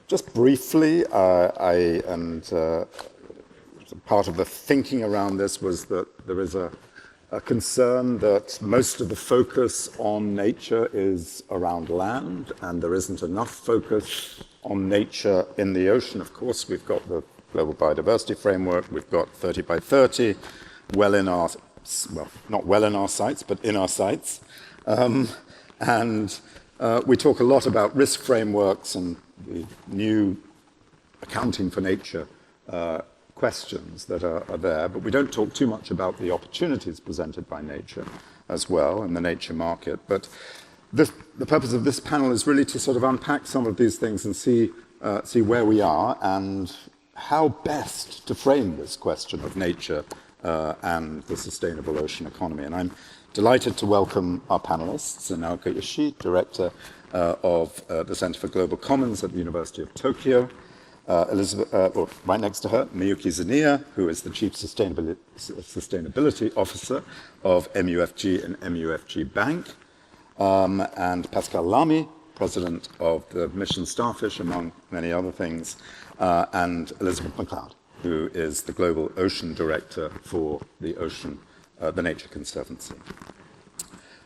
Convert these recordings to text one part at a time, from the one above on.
Just briefly, part of the thinking around this was that there is a concern that most of the focus on nature is around land, and there isn't enough focus on nature in the ocean. Of course, we've got the Global Biodiversity Framework, we've got 30 by 30, well, not well in our sights, but in our sights. We talk a lot about risk frameworks and the new accounting for nature questions that are there, but we don't talk too much about the opportunities presented by nature as well in the nature market. But the purpose of this panel is really to sort of unpack some of these things and see where we are and how best to frame this question of nature and the sustainable ocean economy. And I'm delighted to welcome our panelists, Naoka Ishii, Director of the Center for Global Commons at the University of Tokyo, right next to her, Miyuki Zuniya, who is the Chief Sustainability Officer of MUFG and MUFG Bank, and Pascal Lamy, President of the Mission Starfish, among many other things, and Elizabeth McLeod, who is the Global Ocean Director for the Nature Conservancy.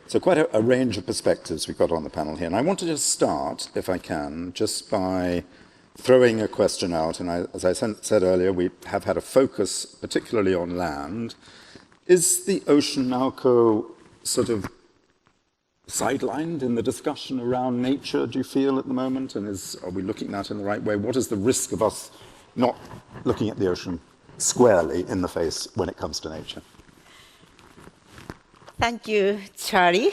So quite a range of perspectives we've got on the panel here. And I want to just start, if I can, just by throwing a question out. And as I said earlier, we have had a focus particularly on land. Is the ocean, Naoko, sort of sidelined in the discussion around nature, do you feel, at the moment? And are we looking at it in the right way? What is the risk of us not looking at the ocean squarely in the face when it comes to nature? Thank you, Charlie.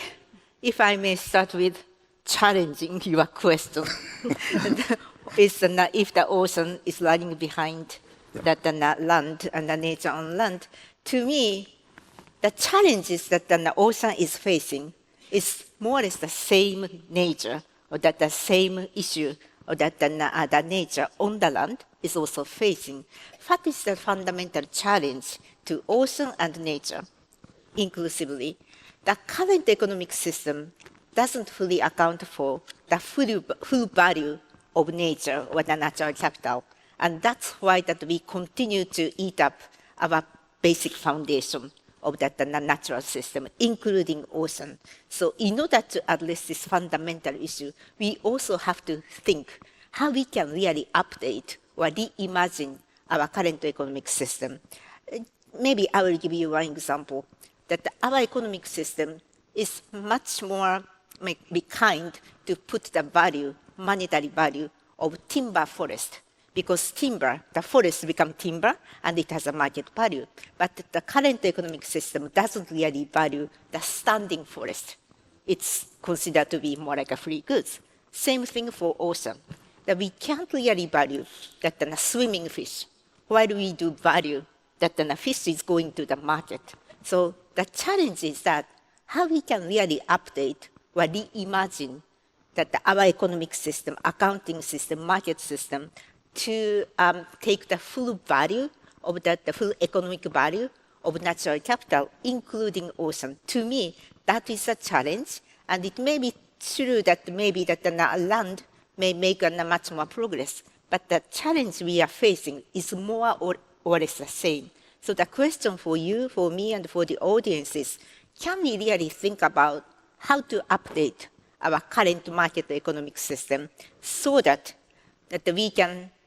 If I may start with challenging your question. If the ocean is lagging behind the land and the nature on land, to me, the challenges that the ocean is facing is more or less the same nature, or that the same issue, or that the nature on the land is also facing. What is the fundamental challenge to ocean and nature inclusively? The current economic system doesn't fully account for the full value of nature or the natural capital. And that's why that we continue to eat up our basic foundation of the natural system, including ocean. So in order to address this fundamental issue, we also have to think how we can really update or reimagine our current economic system. Maybe I will give you one example, that our economic system is much more be kind to put the value, monetary value of timber forest. Because timber, the forest becomes timber, and it has a market value. But the current economic system doesn't really value the standing forest. It's considered to be more like a free goods. Same thing for ocean. That we can't really value that the swimming fish, while we do value that the fish is going to the market. So the challenge is that how we can really update or reimagine that our economic system, accounting system, market system, to take the full value of the full economic value of natural capital, including ocean. To me, that is a challenge, and it may be true that maybe that the land may make much more progress, but the challenge we are facing is more or less the same. So the question for you, for me, and for the audience is, can we really think about how to update our current market economic system so that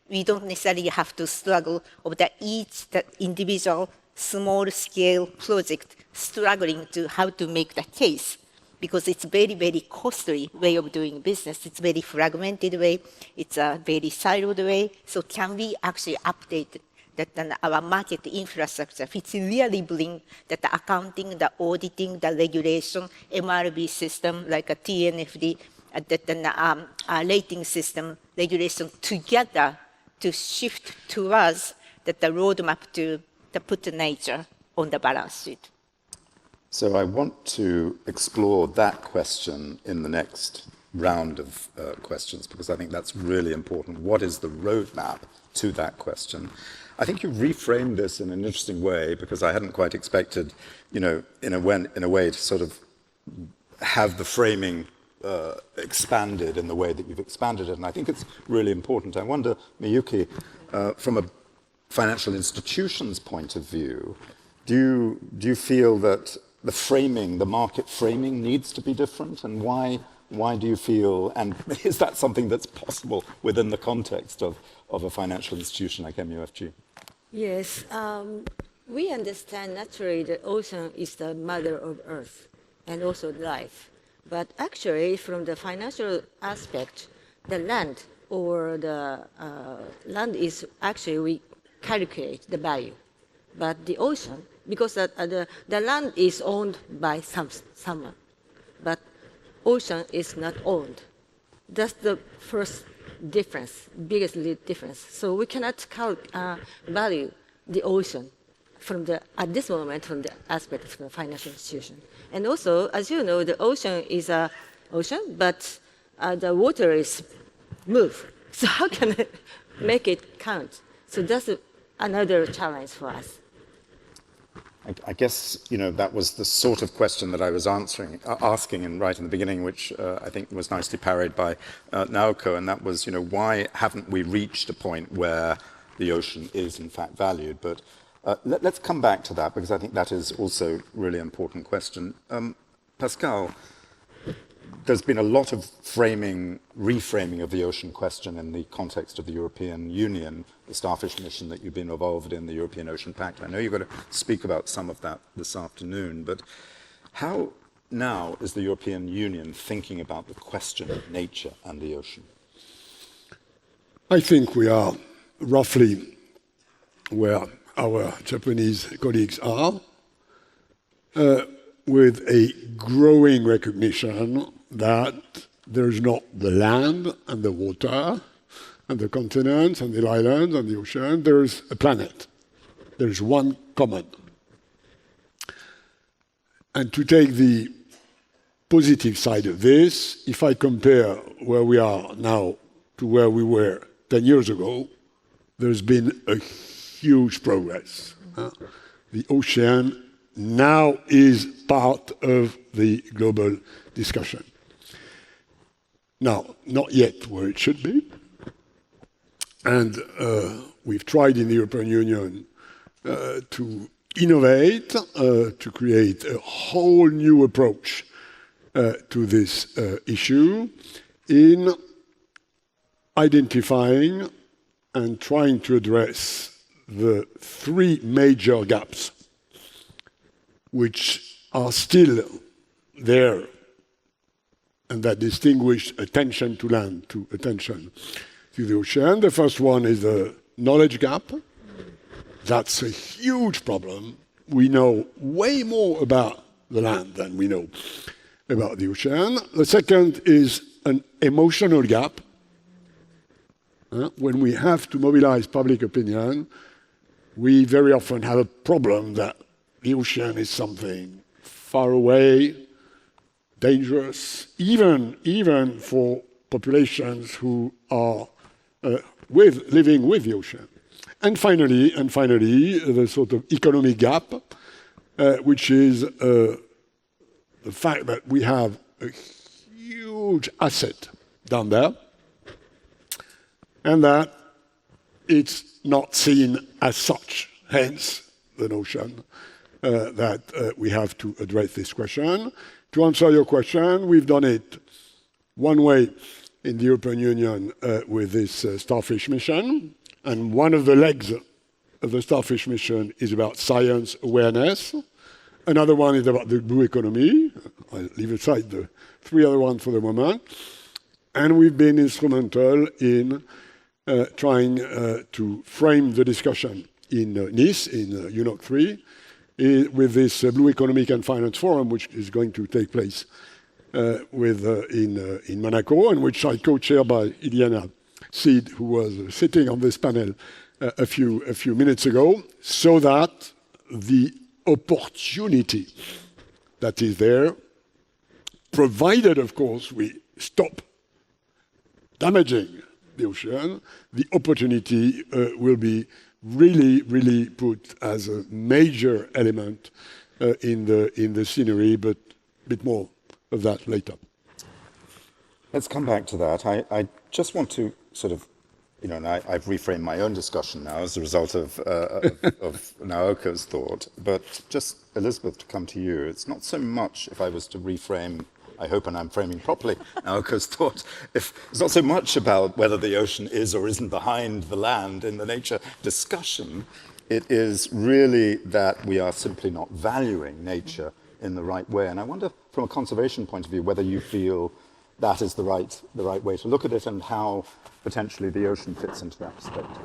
we don't necessarily have to struggle with each individual small-scale project struggling to how to make the case, because it's very, very costly way of doing business. It's very fragmented way. It's a very siloed way. So can we actually update that our market infrastructure, which really bring that the accounting, the auditing, the regulation, MRB system like a TNFD, that the rating system, regulation together to shift towards the roadmap to put nature on the balance sheet. So I want to explore that question in the next round of questions, because I think that's really important. What is the roadmap to that question? I think you reframed this in an interesting way, because I hadn't quite expected, in a way to sort of have the framing expanded in the way that you've expanded it. And I think it's really important. I wonder, Miyuki, from a financial institutions point of view, do you feel that the framing, the market framing needs to be different? And why do you feel, and is that something that's possible within the context of a financial institution like MUFG? Yes, we understand naturally the ocean is the mother of Earth and also life. But actually, from the financial aspect, the land or the land is actually, we calculate the value. But the ocean, because the land is owned by someone, but ocean is not owned. That's the first difference, biggest difference. So we cannot value the ocean from at this moment from the aspect of the financial institution. And also, as you know, the ocean is an ocean, but the water is move. So how can I make it count? So that's another challenge for us. I guess, that was the sort of question that I was asking right in the beginning, which I think was nicely parried by Naoko, and that was, why haven't we reached a point where the ocean is in fact valued? But let's come back to that, because I think that is also a really important question. Pascal, there's been a lot of reframing of the ocean question in the context of the European Union, the Starfish mission that you've been involved in, the European Ocean Pact. I know you're going to speak about some of that this afternoon, but how now is the European Union thinking about the question of nature and the ocean? I think we are roughly where our Japanese colleagues are, with a growing recognition that there's not the land and the water and the continents and the islands and the ocean. There's a planet. There's one common. And to take the positive side of this, if I compare where we are now to where we were 10 years ago, there's been a huge progress. The ocean now is part of the global discussion. Now, not yet where it should be. And we've tried in the European Union to innovate, to create a whole new approach to this issue in identifying and trying to address the three major gaps which are still there and that distinguish attention to land to attention to the ocean. The first one is the knowledge gap. That's a huge problem. We know way more about the land than we know about the ocean. The second is an emotional gap. When we have to mobilize public opinion, we very often have a problem that the ocean is something far away, dangerous, even for populations who are living with the ocean. And finally, the sort of economic gap, which is the fact that we have a huge asset down there, and that it's not seen as such, hence the notion that we have to address this question. To answer your question, we've done it one way in the European Union with this Starfish mission, and one of the legs of the Starfish mission is about science awareness. Another one is about the blue economy. I'll leave aside the three other ones for the moment. And we've been instrumental in trying to frame the discussion in Nice, in UNOC 3, with this Blue Economic and Finance Forum, which is going to take place in Monaco, and which I co-chair by Iliana Seed, who was sitting on this panel a few minutes ago, so that the opportunity that is there, provided, of course, we stop damaging the ocean, the opportunity will be really put as a major element in the scenery, but a bit more of that later. Let's come back to that. I just want to sort of, and I've reframed my own discussion now as a result of Naoko's thought, but just, Elizabeth, to come to you, it's not so much, if I was to reframe, I hope and I'm framing properly, Naoko's thought, it's not so much about whether the ocean is or isn't behind the land in the nature discussion. It is really that we are simply not valuing nature in the right way. And I wonder, from a conservation point of view, whether you feel that is the right way to look at it, and how potentially the ocean fits into that perspective.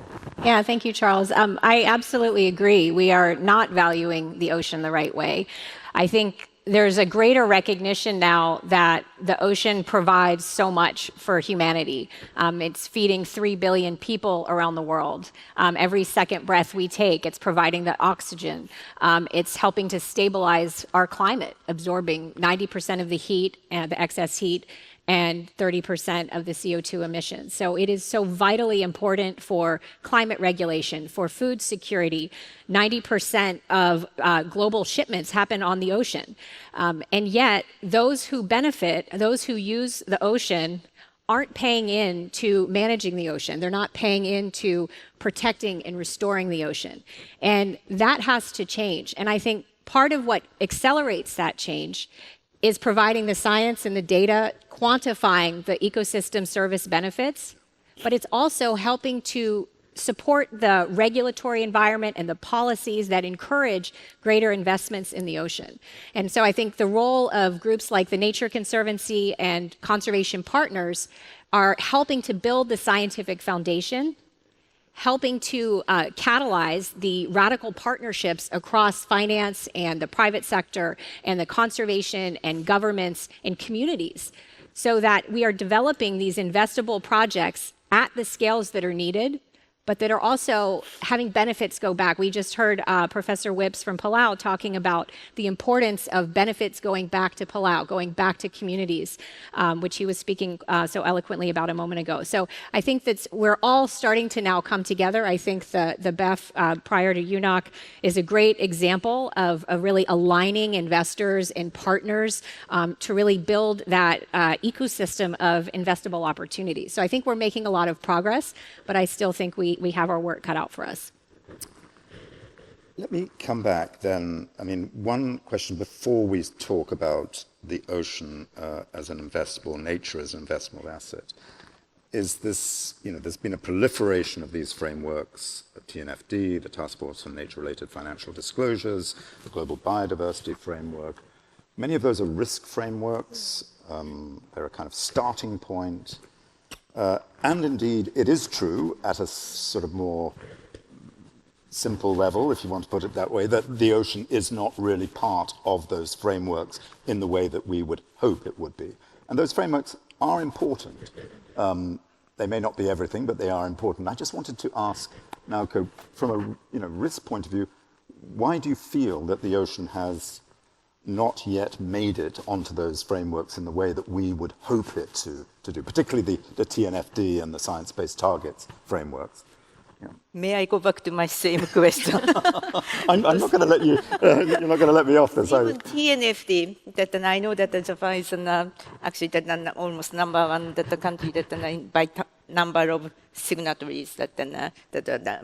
Yeah, thank you, Charles. I absolutely agree. We are not valuing the ocean the right way. I think there's a greater recognition now that the ocean provides so much for humanity. It's feeding 3 billion people around the world. Every second breath we take, it's providing the oxygen. It's helping to stabilize our climate, absorbing 90% of the heat and the excess heat and 30% of the CO2 emissions. So it is so vitally important for climate regulation, for food security. 90% of global shipments happen on the ocean. And yet, those who benefit, those who use the ocean, aren't paying in to managing the ocean. They're not paying in to protecting and restoring the ocean. And that has to change. And I think part of what accelerates that change is providing the science and the data, quantifying the ecosystem service benefits, but it's also helping to support the regulatory environment and the policies that encourage greater investments in the ocean. And so I think the role of groups like the Nature Conservancy and conservation partners are helping to build the scientific foundation, helping to catalyze the radical partnerships across finance and the private sector and the conservation and governments and communities, so that we are developing these investable projects at the scales that are needed, but that are also having benefits go back. We just heard Professor Whips from Palau talking about the importance of benefits going back to Palau, going back to communities, which he was speaking so eloquently about a moment ago. So I think that we're all starting to now come together. I think the BEF prior to UNOC is a great example of really aligning investors and partners to really build that ecosystem of investable opportunities. So I think we're making a lot of progress, but I still think we have our work cut out for us. Let me come back then. I mean, one question before we talk about the ocean as an investable, nature as an investable asset, is this, there's been a proliferation of these frameworks, the TNFD, the Task Force on Nature-Related Financial Disclosures, the Global Biodiversity Framework. Many of those are risk frameworks. They're a kind of starting point. And indeed, it is true at a sort of more simple level, if you want to put it that way, that the ocean is not really part of those frameworks in the way that we would hope it would be. And those frameworks are important. They may not be everything, but they are important. I just wanted to ask, Naoko, from a risk point of view, why do you feel that the ocean has not yet made it onto those frameworks in the way that we would hope it to do, particularly the TNFD and the science-based targets frameworks? Yeah. May I go back to my same question? I'm not going to let you, you're not going to let me off this. Even TNFD, that I know that Japan is actually almost number one the country that by number of signatories that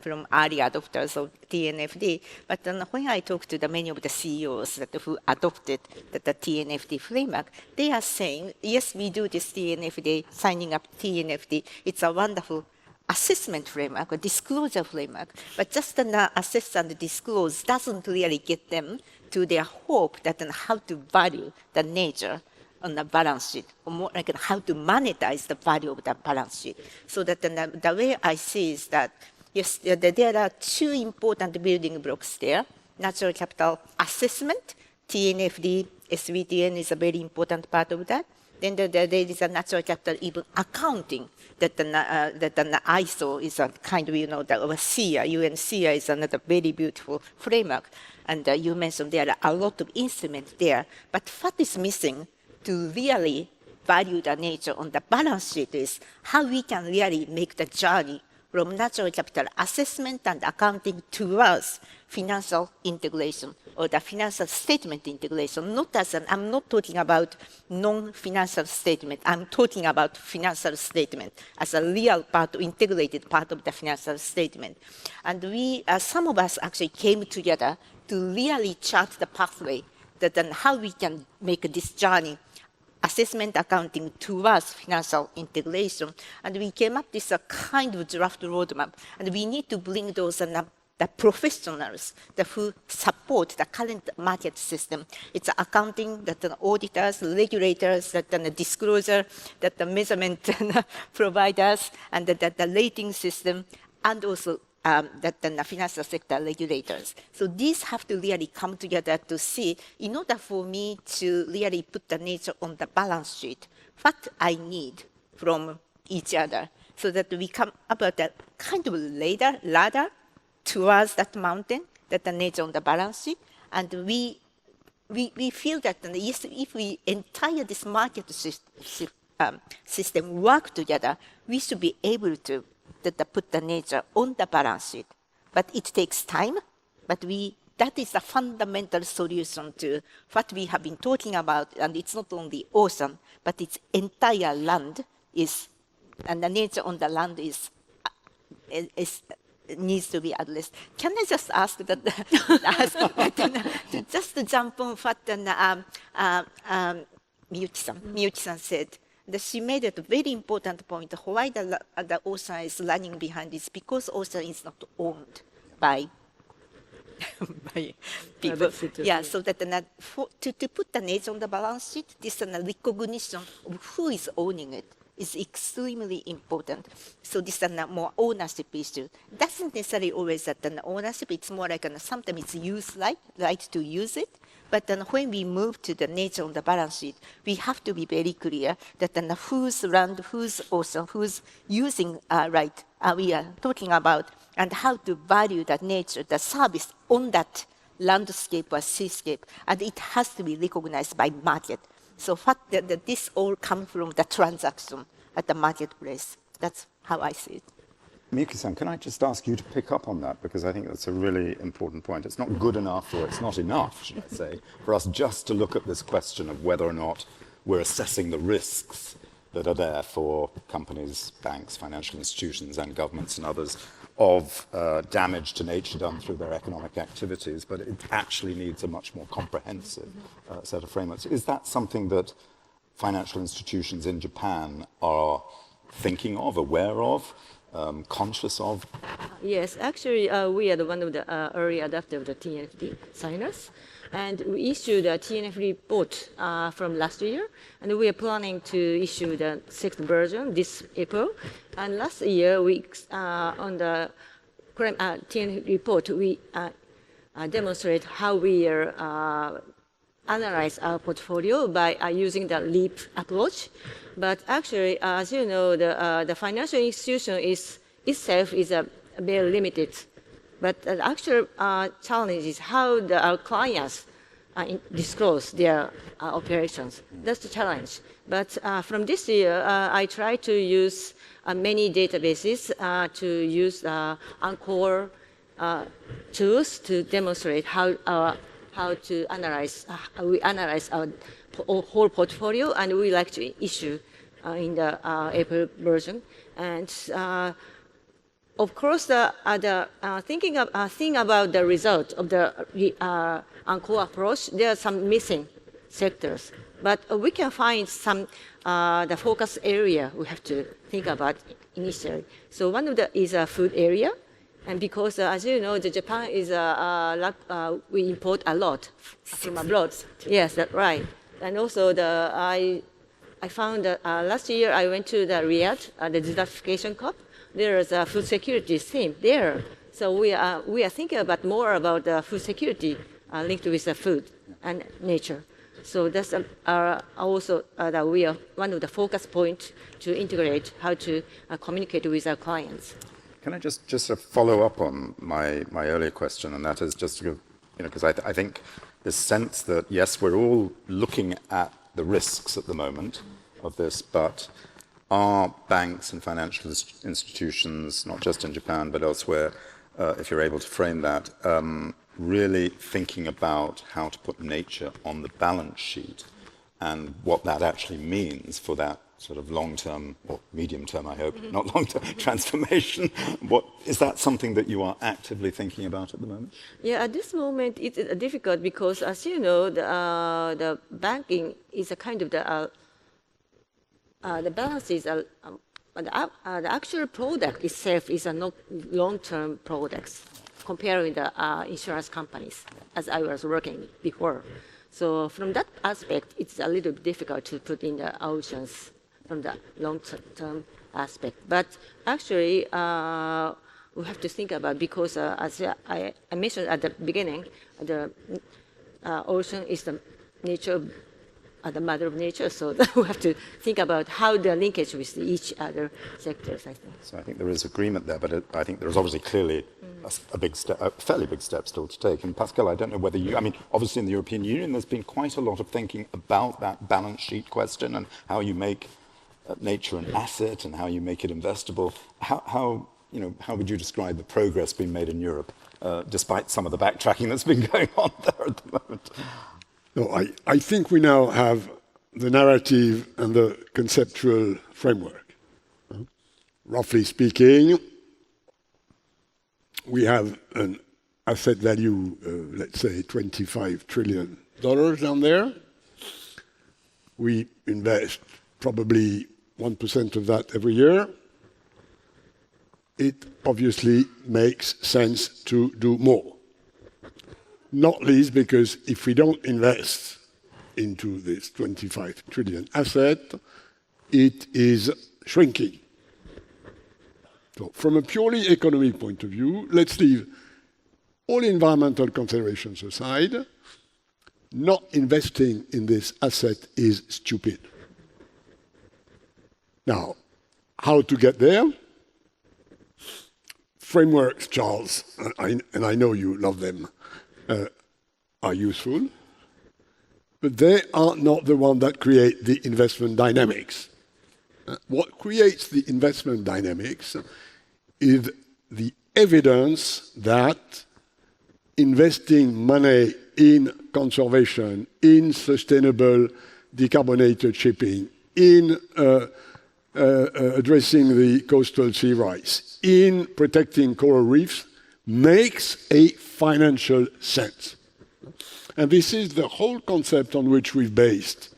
from early adopters of TNFD. But when I talk to many of the CEOs who adopted the TNFD framework, they are saying, yes, we do this TNFD, signing up TNFD. It's a wonderful assessment framework, a disclosure framework, but just assess and disclose doesn't really get them to their hope that how to value the nature on the balance sheet, or more like how to monetize the value of the balance sheet. So that the way I see is that, yes, there are two important building blocks there. Natural capital assessment, TNFD, SVTN is a very important part of that. Then there is a natural capital even accounting that the ISO is a kind of, the CEA, UNCEA is another very beautiful framework. And you mentioned there are a lot of instruments there. But what is missing to really value the nature on the balance sheet is how we can really make the journey from natural capital assessment and accounting towards financial integration or the financial statement integration. Not as an, I'm not talking about non-financial statement. I'm talking about financial statement as a real part, integrated part of the financial statement. And we, some of us actually came together to really chart the pathway that then how we can make this journey assessment accounting towards financial integration. And we came up with a kind of draft roadmap. And we need to bring those the professionals who support the current market system. It's accounting, that the auditors, regulators, that the disclosure, that the measurement providers, and that the rating system, and also that the financial sector regulators. So these have to really come together to see, in order for me to really put the nature on the balance sheet, what I need from each other, so that we come up with a kind of ladder towards that mountain, that the nature on the balance sheet, and we feel that if we entire this market system work together, we should be able to put the nature on the balance sheet. But it takes time, but that is a fundamental solution to what we have been talking about, and it's not only ocean, but its entire land is, and the nature on the land is needs to be addressed. Can I just ask just to jump on what Miyuki-san said? That she made a very important point. Why the ocean is lagging behind is because ocean is not owned by people. Yeah, so that to put the nature on the balance sheet, this recognition of who is owning it is extremely important. So this is a more ownership issue. Doesn't necessarily always that an ownership. It's more like sometimes it's use right to use it. But then when we move to the nature on the balance sheet, we have to be very clear that then whose land, whose ocean, who's using right we are talking about, and how to value that nature, the service on that landscape or seascape, and it has to be recognized by market. So this all comes from the transaction at the marketplace. That's how I see it. Miyuki-san, can I just ask you to pick up on that? Because I think that's a really important point. It's not good enough, or it's not enough, should I say, for us just to look at this question of whether or not we're assessing the risks that are there for companies, banks, financial institutions, and governments and others of damage to nature done through their economic activities, but it actually needs a much more comprehensive set of frameworks. Is that something that financial institutions in Japan are thinking of, aware of, conscious of? Yes, actually, we are one of the early adopters of the TNFD signers, and we issued a TNFD report from last year, and we are planning to issue the 6th version this April. And last year, we on the TNFD report, we demonstrate how we analyze our portfolio by using the LEAP approach. But actually, as you know, the financial institution itself is very limited. But the actual challenge is how our clients disclose their operations. That's the challenge. But from this year, I try to use many databases to use Anchor tools to demonstrate how to analyze. We analyze our whole portfolio, and we like to issue in the April version. And of course, thinking about the result of the Anchor approach, there are some missing sectors, but we can find some the focus area we have to think about initially. So one of the is a food area. And because, as you know, Japan is we import a lot from abroad. Yes, that's right. And also, I found that last year I went to the Riyadh, the desertification COP. There is a food security theme there. So we are thinking about more about the food security linked with the food and nature. So that's also that we are one of the focus points to integrate how to communicate with our clients. Can I just follow up on my earlier question, and that is just to, because I think this sense that, yes, we're all looking at the risks at the moment of this, but are banks and financial institutions, not just in Japan but elsewhere, if you're able to frame that, really thinking about how to put nature on the balance sheet and what that actually means for that sort of long-term, or medium-term, I hope, not long-term, transformation. Is that something that you are actively thinking about at the moment? Yeah, at this moment it's difficult because, as you know, the banking is a kind of the balance is the actual product itself is a not long-term products comparing the insurance companies as I was working before. So from that aspect, it's a little difficult to put in the oceans from the long-term aspect. But actually, we have to think about, because as I mentioned at the beginning, the ocean is the nature, the mother of nature. So we have to think about how the linkage with each other sectors, I think. So I think there is agreement there, but I think there is obviously clearly a big step, a fairly big step still to take. And Pascal, I don't know whether you, I mean, obviously in the European Union, there's been quite a lot of thinking about that balance sheet question and how you make nature an asset and how you make it investable. How would you describe the progress being made in Europe, despite some of the backtracking that's been going on there at the moment? No, I think we now have the narrative and the conceptual framework. Roughly speaking, we have an asset value, let's say $25 trillion down there. We invest probably 1% of that every year. It obviously makes sense to do more. Not least because if we don't invest into this 25 trillion asset, it is shrinking. So from a purely economic point of view, let's leave all environmental considerations aside. Not investing in this asset is stupid. Now, how to get there? Frameworks, Charles, and I know you love them, are useful, but they are not the one that create the investment dynamics. What creates the investment dynamics is the evidence that investing money in conservation, in sustainable decarbonated shipping, in addressing the coastal sea rise, in protecting coral reefs, makes a financial sense. And this is the whole concept on which we've based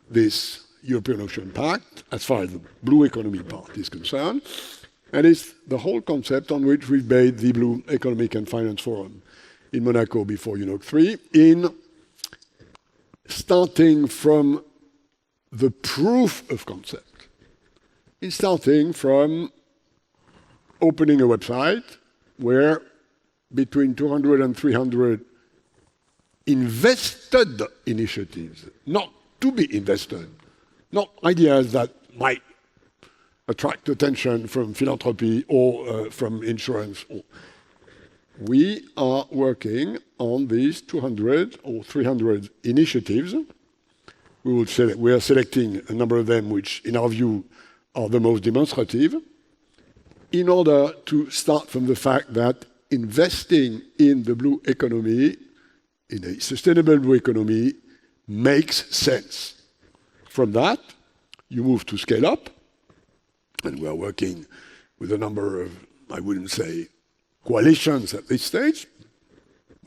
this European Ocean Pact, as far as the blue economy part is concerned. And it's the whole concept on which we've based the Blue Economic and Finance Forum in Monaco before UNOC 3, in starting from the proof of concept, in starting from opening a website where between 200 and 300 invested initiatives, not to be invested, not ideas that might attract attention from philanthropy or from insurance. We are working on these 200 or 300 initiatives. We are selecting a number of them which, in our view, are the most demonstrative, in order to start from the fact that investing in the blue economy, in a sustainable blue economy, makes sense. From that, you move to scale up, and we are working with a number of, I wouldn't say coalitions at this stage.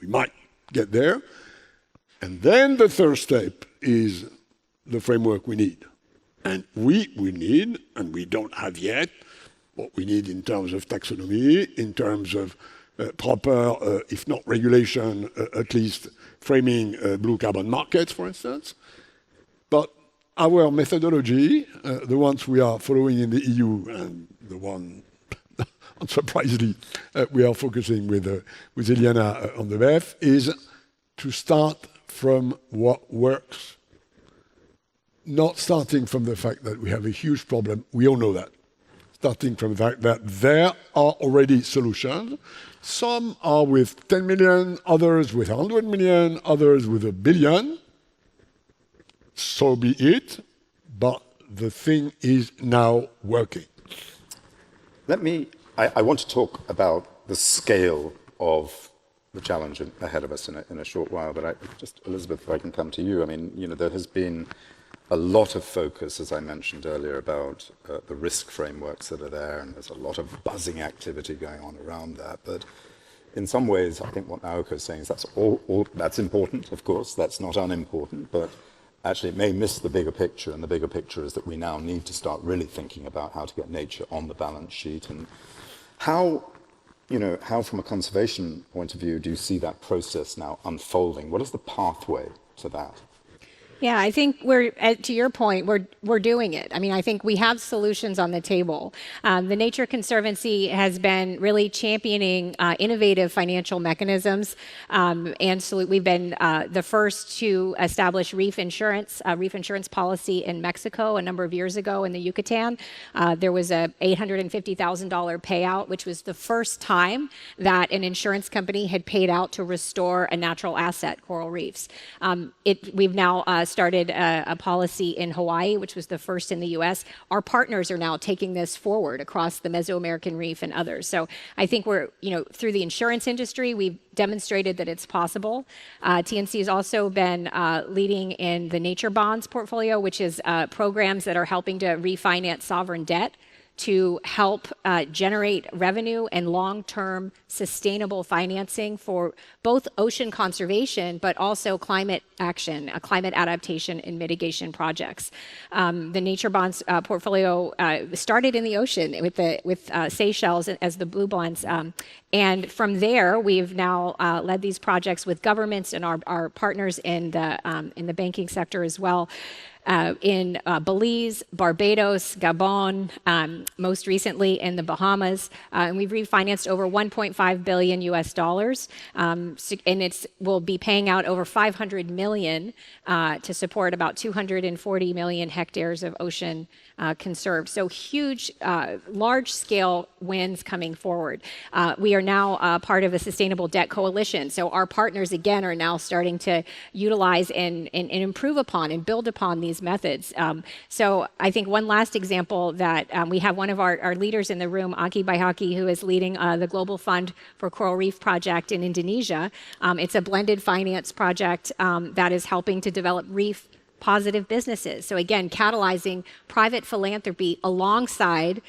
We might get there. And then the third step is the framework we need. And we need, and we don't have yet, what we need in terms of taxonomy, in terms of proper, if not regulation, at least framing blue carbon markets, for instance. But our methodology, the ones we are following in the EU, and the one, unsurprisingly, we are focusing with Eliana on the BEF, is to start from what works. Not starting from the fact that we have a huge problem, we all know that. Starting from the fact that there are already solutions. Some are with 10 million, others with 100 million, others with 1 billion. So be it, but the thing is now working. I want to talk about the scale of the challenge ahead of us in a short while, but Elizabeth, if I can come to you. I mean, there has been a lot of focus, as I mentioned earlier, about the risk frameworks that are there, and there's a lot of buzzing activity going on around that. But in some ways, I think what Naoko is saying is that's important, of course, that's not unimportant, but actually it may miss the bigger picture, and the bigger picture is that we now need to start really thinking about how to get nature on the balance sheet. And how from a conservation point of view do you see that process now unfolding? What is the pathway to that? Yeah, I think to your point, we're doing it. I mean, I think we have solutions on the table. The Nature Conservancy has been really championing innovative financial mechanisms, and so we've been the first to establish reef insurance policy in Mexico a number of years ago in the Yucatan. There was a $850,000 payout, which was the first time that an insurance company had paid out to restore a natural asset, coral reefs. We've now started a policy in Hawaii, which was the first in the U.S. Our partners are now taking this forward across the Mesoamerican reef and others. So I think we're, through the insurance industry, we've demonstrated that it's possible. TNC has also been leading in the nature bonds portfolio, which is programs that are helping to refinance sovereign debt to help generate revenue and long-term sustainable financing for both ocean conservation, but also climate action, climate adaptation and mitigation projects. The nature bonds portfolio started in the ocean with Seychelles as the blue bonds. And from there, we've now led these projects with governments and our partners in the banking sector as well. In Belize, Barbados, Gabon, most recently in the Bahamas, and we've refinanced over $1.5 billion US, and we'll be paying out over $500 million to support about 240 million hectares of ocean conserved. So huge, large-scale wins coming forward. We are now part of a sustainable debt coalition. So our partners, again, are now starting to utilize and improve upon and build upon these methods. So I think one last example that we have one of our leaders in the room, Aki Baihaki, who is leading the Global Fund for Coral Reef Project in Indonesia. It's a blended finance project that is helping to develop reef positive businesses. So again, catalyzing private philanthropy alongside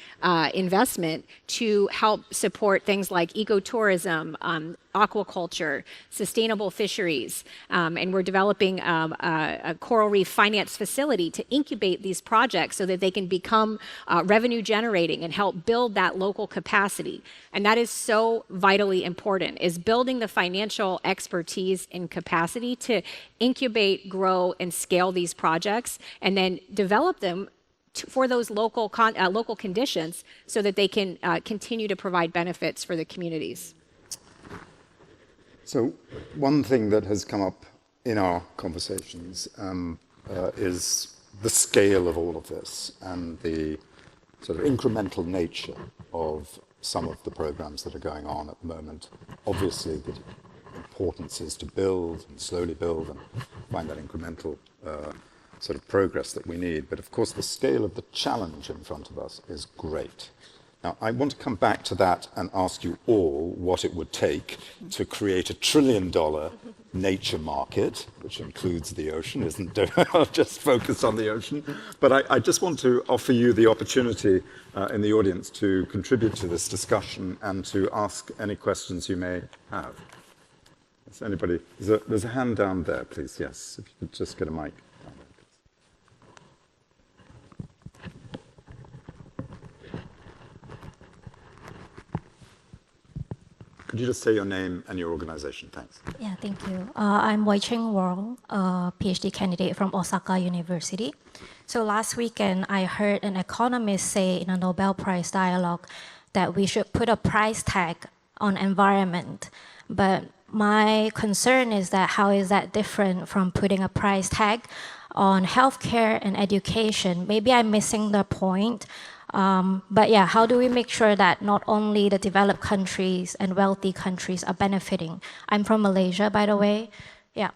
investment to help support things like ecotourism, aquaculture, sustainable fisheries, and we're developing a coral reef finance facility to incubate these projects so that they can become revenue generating and help build that local capacity. And that is so vitally important, is building the financial expertise and capacity to incubate, grow, and scale these projects, and then develop them for those local conditions so that they can continue to provide benefits for the communities. So one thing that has come up in our conversations is the scale of all of this and the sort of incremental nature of some of the programs that are going on at the moment. Obviously, the importance is to build and slowly build and find that incremental sort of progress that we need. But of course, the scale of the challenge in front of us is great. Now, I want to come back to that and ask you all what it would take to create $1 trillion nature market, which includes the ocean, isn't it? I'll just focus on the ocean. But I just want to offer you the opportunity in the audience to contribute to this discussion and to ask any questions you may have. Is anybody? There's a hand down there, please. Yes, if you could just get a mic. Could you just say your name and your organization? Thanks. Yeah, thank you. I'm Wai-Cheng Wong, a PhD candidate from Osaka University. So last weekend, I heard an economist say in a Nobel Prize dialogue that we should put a price tag on environment. But my concern is that how is that different from putting a price tag on healthcare and education? Maybe I'm missing the point. But yeah, how do we make sure that not only the developed countries and wealthy countries are benefiting? I'm from Malaysia, by the way. Yeah.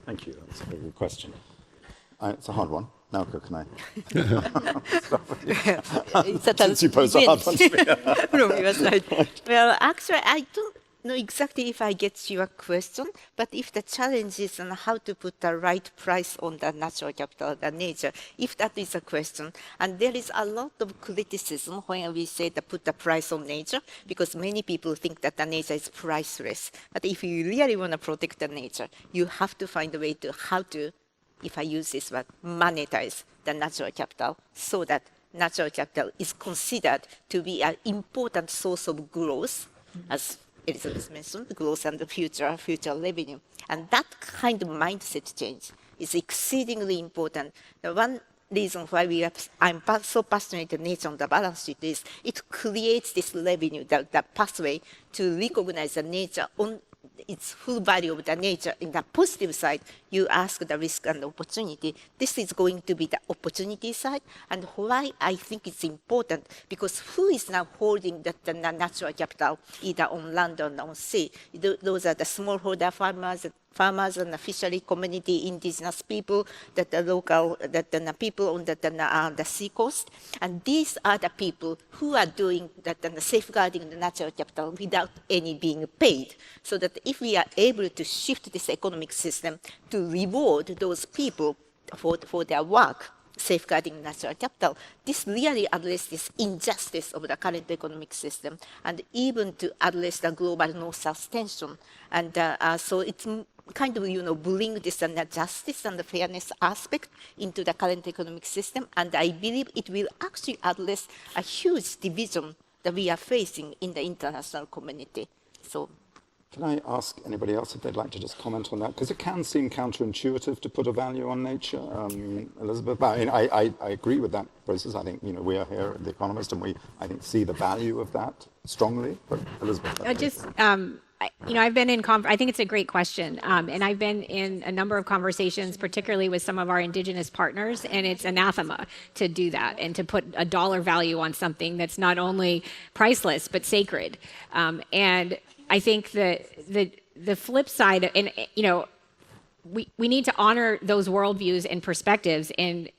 Thank you. That's a very good question. It's a hard one. Naoko, can I? Since you posed a hard one to me. From your side. Well, actually, I don't know exactly if I get your question, but if the challenge is on how to put the right price on the natural capital, the nature, if that is a question, and there is a lot of criticism when we say to put the price on nature, because many people think that the nature is priceless. But if you really want to protect the nature, you have to find a way to how to, if I use this word, monetize the natural capital so that natural capital is considered to be an important source of growth, as Elizabeth mentioned, growth and the future revenue. And that kind of mindset change is exceedingly important. The one reason why I'm so passionate in nature on the balance sheet is it creates this revenue, the pathway to recognize the nature on its full value of the nature. In the positive side, you ask the risk and opportunity. This is going to be the opportunity side. And why I think it's important, because who is now holding the natural capital, either on land or on sea? Those are the smallholder farmers and the fishery community, indigenous people, that the local, that the people on the sea coast. And these are the people who are doing the safeguarding the natural capital without any being paid. So that if we are able to shift this economic system to reward those people for their work, safeguarding natural capital, this really addresses this injustice of the current economic system, and even to address the global north-south tension. And so it's kind of, bring this and the justice and the fairness aspect into the current economic system. And I believe it will actually address a huge division that we are facing in the international community. So. Can I ask anybody else if they'd like to just comment on that? Because it can seem counterintuitive to put a value on nature, Elizabeth. But I agree with that process. I think, we are here at The Economist, and I think, see the value of that strongly. But Elizabeth. I've been in, I think it's a great question. And I've been in a number of conversations, particularly with some of our indigenous partners, and it's anathema to do that and to put a dollar value on something that's not only priceless, but sacred. And I think the flip side, and we need to honor those worldviews and perspectives, and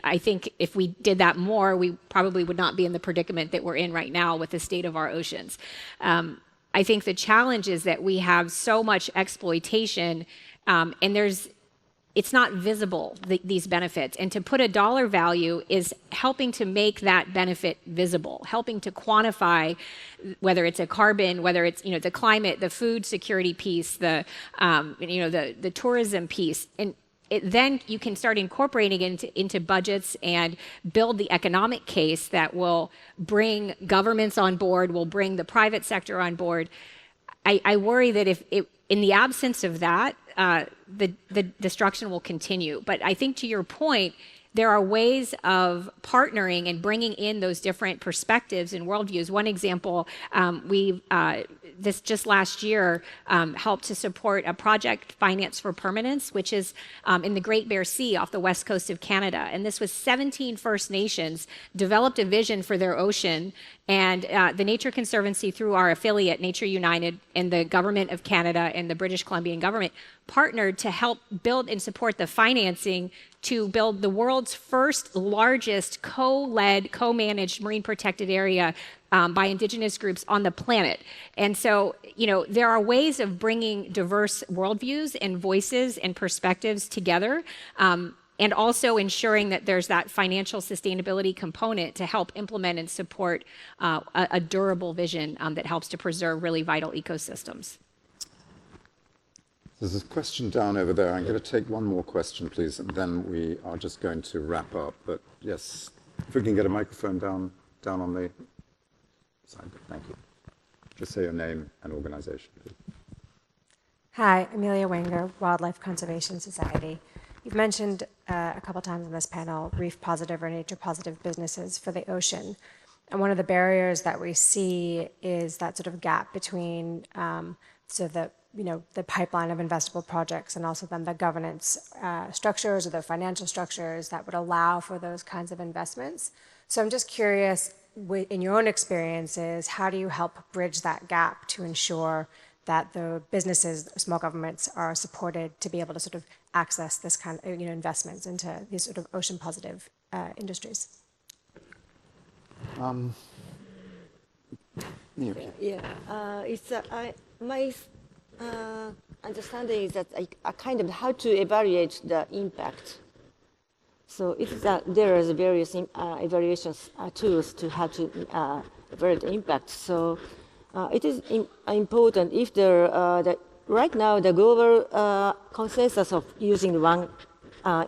I think if we did that more, we probably would not be in the predicament that we're in right now with the state of our oceans. I think the challenge is that we have so much exploitation, and it's not visible, these benefits. And to put a dollar value is helping to make that benefit visible, helping to quantify whether it's a carbon, whether it's, the climate, the food security piece, the tourism piece. And then you can start incorporating it into budgets and build the economic case that will bring governments on board, will bring the private sector on board. I worry that if in the absence of that, the destruction will continue. But I think, to your point, there are ways of partnering and bringing in those different perspectives and worldviews. One example, this just last year helped to support a project, Finance for Permanence, which is in the Great Bear Sea off the west coast of Canada. And this was 17 First Nations developed a vision for their ocean, and the Nature Conservancy, through our affiliate, Nature United, and the Government of Canada and the British Columbian government partnered to help build and support the financing to build the world's first largest co-led, co-managed marine protected area by indigenous groups on the planet. And so, there are ways of bringing diverse worldviews and voices and perspectives together, and also ensuring that there's that financial sustainability component to help implement and support a durable vision that helps to preserve really vital ecosystems. There's a question down over there. I'm going to take one more question, please, and then we are just going to wrap up. But yes, if we can get a microphone down on the side. Thank you. Just say your name and organization, please. Hi, Amelia Wenger, Wildlife Conservation Society. You've mentioned a couple times in this panel reef positive or nature positive businesses for the ocean. And one of the barriers that we see is that sort of gap between the pipeline of investable projects and also then the governance structures or the financial structures that would allow for those kinds of investments. So I'm just curious, in your own experiences, how do you help bridge that gap to ensure that the businesses, small governments are supported to be able to sort of access this kind of investments into these sort of ocean positive industries? My understanding is that a kind of how to evaluate the impact. So it is there is various evaluations tools to how to evaluate the impact. So it is important if right now the global consensus of using one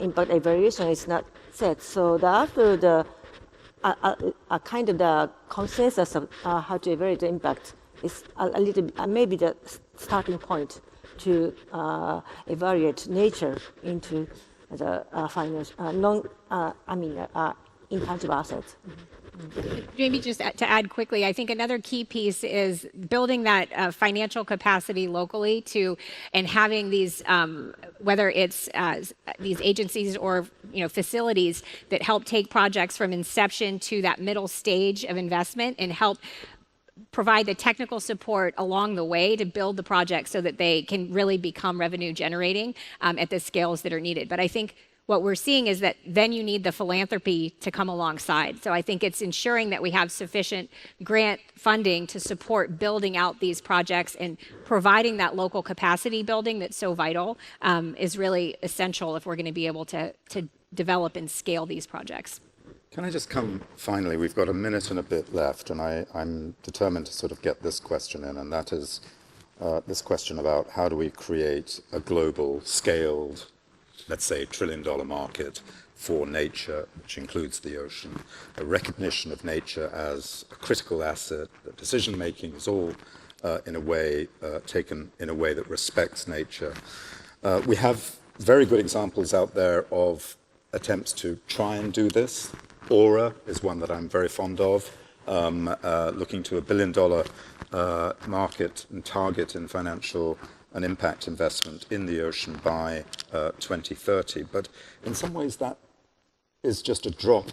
impact evaluation is not set. So after the a kind of the consensus of how to evaluate the impact is a little maybe the starting point to evaluate nature into the financial intangible assets. Maybe just to add quickly, I think another key piece is building that financial capacity locally and having these, whether it's these agencies or facilities that help take projects from inception to that middle stage of investment and help provide the technical support along the way to build the project so that they can really become revenue generating at the scales that are needed. But I think what we're seeing is that then you need the philanthropy to come alongside. So I think it's ensuring that we have sufficient grant funding to support building out these projects and providing that local capacity building that's so vital is really essential if we're going to be able to develop and scale these projects. Can I just come, finally, we've got a minute and a bit left, and I'm determined to sort of get this question in, and that is this question about how do we create a global scaled, let's say, $1 trillion market for nature, which includes the ocean, a recognition of nature as a critical asset, that decision-making is all in a way taken in a way that respects nature. We have very good examples out there of attempts to try and do this. Aura is one that I'm very fond of, looking to $1 billion market and target in financial and impact investment in the ocean by 2030. But in some ways that is just a drop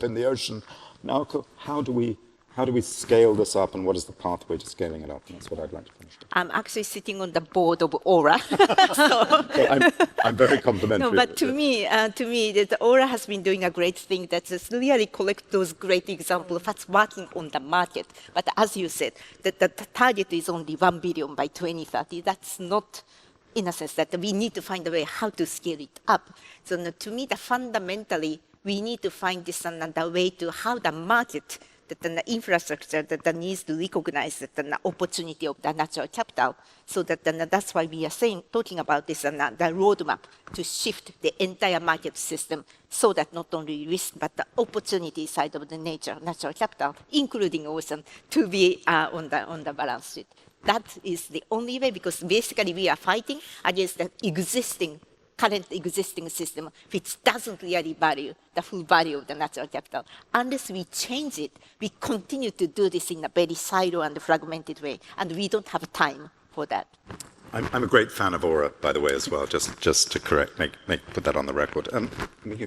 in the ocean. Now, how do we scale this up, and what is the pathway to scaling it up? And that's what I'd like to finish. I'm actually sitting on the board of Aura. So I'm very complimentary. No, but to me, that Aura has been doing a great thing that just really collect those great examples that's working on the market. But as you said, the target is only 1 billion by 2030. That's not, in a sense, that we need to find a way how to scale it up. So to me, fundamentally, we need to find this another way to how the market, that the infrastructure that needs to recognize that the opportunity of the natural capital, so that that's why we are talking about this the roadmap to shift the entire market system, so that not only risk but the opportunity side of the natural capital, including ocean, to be on the balance sheet. That is the only way, because basically we are fighting against the current existing system, which doesn't really value the full value of the natural capital. Unless we change it, we continue to do this in a very silo and fragmented way, and we don't have time for that. I'm a great fan of Aura, by the way, as well. Just to correct, put that on the record.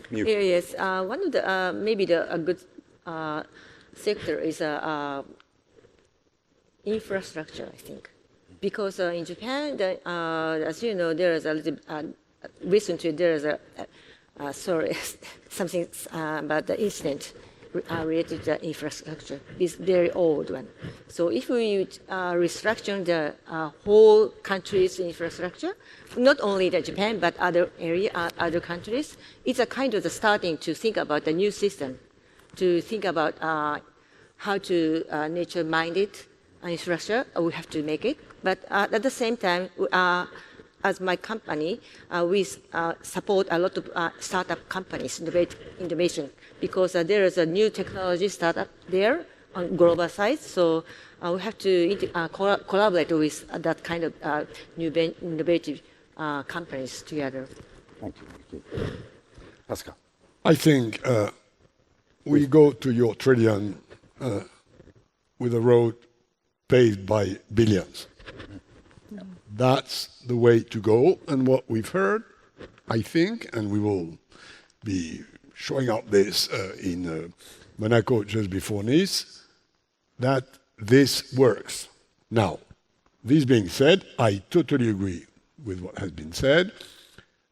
Yes, one of the maybe a good sector is infrastructure, I think, because in Japan, as you know, there is a little. Recently, there is something about the incident related to the infrastructure. It's very old one. So if we restructure the whole country's infrastructure, not only the Japan but other countries, it's a kind of the starting to think about the new system, to think about how to nature-minded infrastructure. We have to make it, but at the same time. As my company, we support a lot of startup companies, innovation, because there is a new technology startup there on global side. So we have to collaborate with that kind of new innovative companies together. Thank you. Pascal. I think we go to your trillion with a road paved by billions. That's the way to go. And what we've heard, I think, and we will be showing up this in Monaco just before Nice, that this works. Now, This being said, I totally agree with what has been said.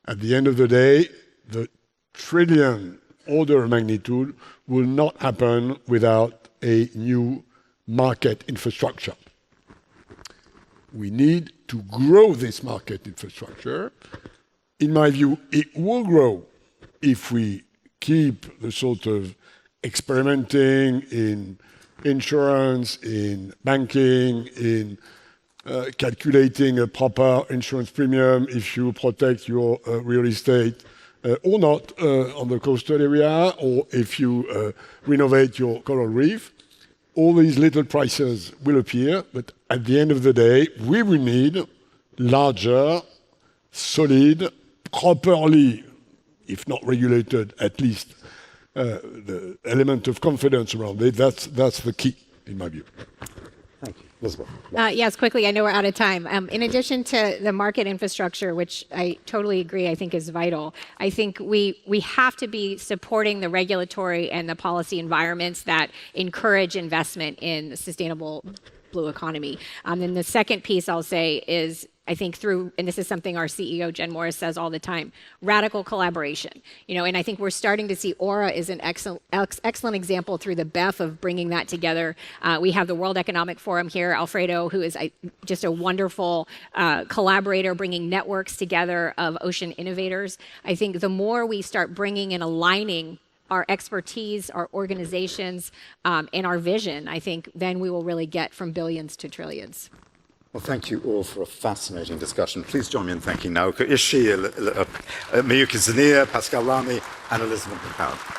At the end of the day, the trillion order of magnitude will not happen without a new market infrastructure. We need to grow this market infrastructure. In my view, it will grow if we keep the sort of experimenting in insurance, in banking, in calculating a proper insurance premium if you protect your real estate or not on the coastal area, or if you renovate your coral reef. All these little prices will appear, but at the end of the day, we will need larger, solid, properly, if not regulated, at least the element of confidence around it. That's the key, in my view. Thank you. Elizabeth. Yes, quickly, I know we're out of time. In addition to the market infrastructure, which I totally agree, I think is vital, I think we have to be supporting the regulatory and the policy environments that encourage investment in the sustainable blue economy. And the second piece I'll say is, I think through, and this is something our CEO, Jen Morris, says all the time, radical collaboration. And I think we're starting to see Aura is an excellent example through the BEF of bringing that together. We have the World Economic Forum here, Alfredo, who is just a wonderful collaborator, bringing networks together of ocean innovators. I think the more we start bringing and aligning our expertise, our organizations, and our vision, I think then we will really get from billions to trillions. Well, thank you all for a fascinating discussion. Please join me in thanking Naoka Ishii, Miyuki Zania, Pascal Lamy, and Elizabeth McCowan.